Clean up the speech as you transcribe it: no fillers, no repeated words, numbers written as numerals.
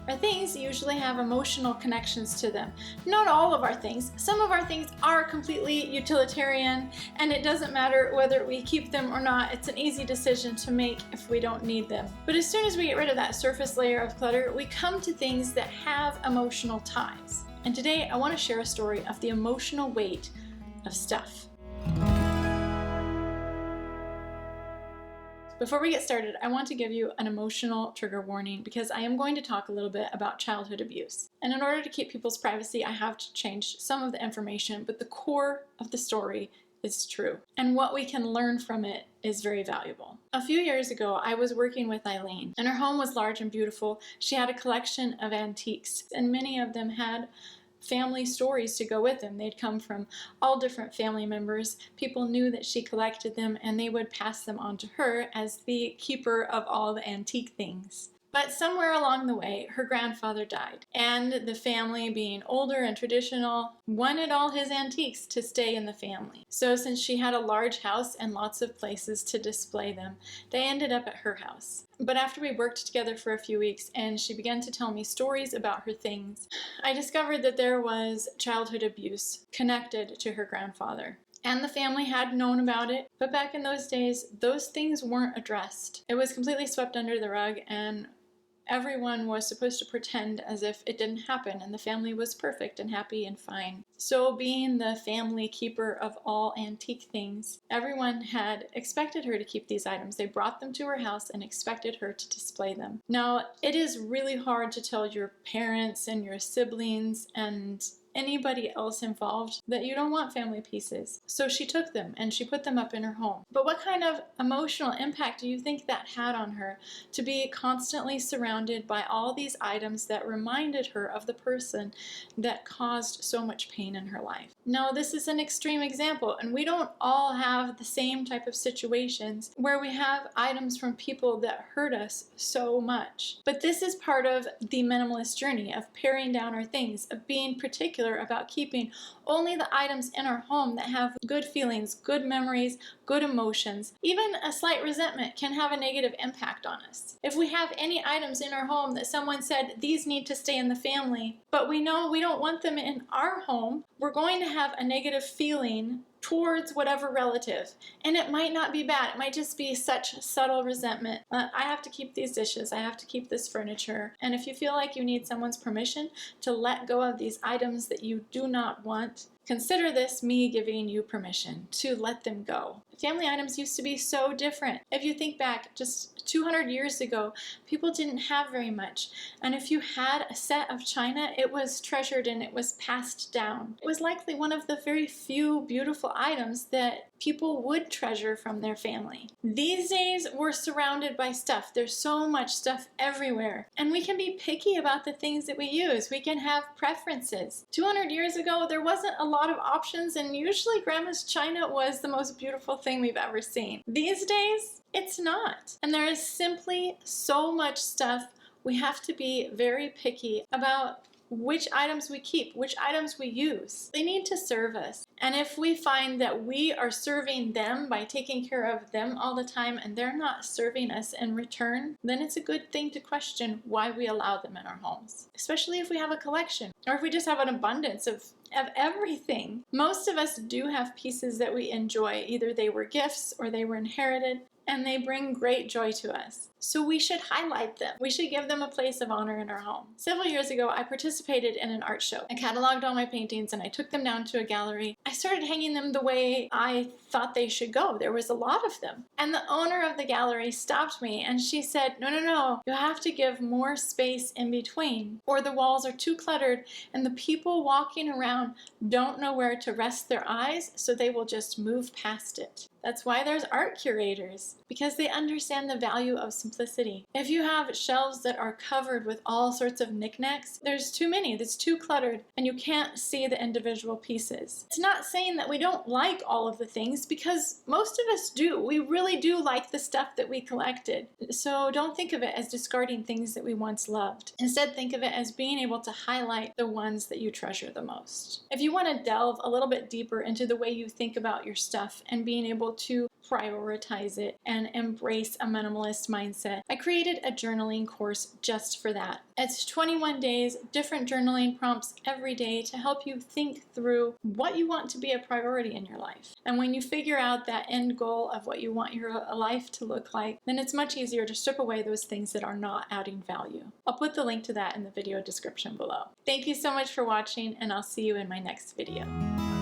Our things usually have emotional connections to them. Not all of our things. Some of our things are completely utilitarian, and it doesn't matter whether we keep them or not. It's an easy decision to make if we don't need them. But as soon as we get rid of that surface layer of clutter, we come to things that have emotional ties. And today I want to share a story of the emotional weight of stuff. Before we get started, I want to give you an emotional trigger warning because I am going to talk a little bit about childhood abuse. And in order to keep people's privacy, I have to change some of the information, but the core of the story is true. And what we can learn from it is very valuable. A few years ago, I was working with Eileen, and her home was large and beautiful. She had a collection of antiques, and many of them had family stories to go with them. They'd come from all different family members. People knew that she collected them, and they would pass them on to her as the keeper of all the antique things. But somewhere along the way, her grandfather died, and the family, being older and traditional, wanted all his antiques to stay in the family. So since she had a large house and lots of places to display them, they ended up at her house. But after we worked together for a few weeks and she began to tell me stories about her things, I discovered that there was childhood abuse connected to her grandfather. And the family had known about it, but back in those days, those things weren't addressed. It was completely swept under the rug, and everyone was supposed to pretend as if it didn't happen and the family was perfect and happy and fine. So being the family keeper of all antique things, everyone had expected her to keep these items. They brought them to her house and expected her to display them. Now, it is really hard to tell your parents and your siblings and anybody else involved that you don't want family pieces. So she took them and she put them up in her home. But what kind of emotional impact do you think that had on her to be constantly surrounded by all these items that reminded her of the person that caused so much pain in her life? Now, this is an extreme example, and we don't all have the same type of situations where we have items from people that hurt us so much. But this is part of the minimalist journey of paring down our things, of being particular about keeping only the items in our home that have good feelings, good memories, good emotions. Even a slight resentment can have a negative impact on us. If we have any items in our home that someone said, these need to stay in the family, but we know we don't want them in our home, we're going to have a negative feeling towards whatever relative. And it might not be bad. It might just be such subtle resentment. I have to keep these dishes. I have to keep this furniture. And if you feel like you need someone's permission to let go of these items that you do not want, consider this me giving you permission to let them go. Family items used to be so different. If you think back just 200 years ago, people didn't have very much. And if you had a set of china, it was treasured and it was passed down. It was likely one of the very few beautiful items that people would treasure from their family. These days, we're surrounded by stuff. There's so much stuff everywhere. And we can be picky about the things that we use. We can have preferences. 200 years ago, there wasn't a lot of options, and usually grandma's china was the most beautiful thing we've ever seen. These days, it's not. And there is simply so much stuff. We have to be very picky about which items we keep, which items we use. They need to serve us. And if we find that we are serving them by taking care of them all the time and they're not serving us in return, then it's a good thing to question why we allow them in our homes. Especially if we have a collection or if we just have an abundance of everything. Most of us do have pieces that we enjoy. Either they were gifts or they were inherited, and they bring great joy to us. So we should highlight them. We should give them a place of honor in our home. Several years ago, I participated in an art show. I cataloged all my paintings and I took them down to a gallery. I started hanging them the way I thought they should go. There was a lot of them. And the owner of the gallery stopped me and she said, no, you have to give more space in between, or the walls are too cluttered and the people walking around don't know where to rest their eyes, so they will just move past it. That's why there's art curators, because they understand the value of simplicity. If you have shelves that are covered with all sorts of knickknacks, there's too many, that's too cluttered, and you can't see the individual pieces. It's not saying that we don't like all of the things, because most of us do. We really do like the stuff that we collected. So don't think of it as discarding things that we once loved. Instead, think of it as being able to highlight the ones that you treasure the most. If you want to delve a little bit deeper into the way you think about your stuff and being able to prioritize it, and embrace a minimalist mindset, I created a journaling course just for that. It's 21 days, different journaling prompts every day to help you think through what you want to be a priority in your life. And when you figure out that end goal of what you want your life to look like, then it's much easier to strip away those things that are not adding value. I'll put the link to that in the video description below. Thank you so much for watching, and I'll see you in my next video.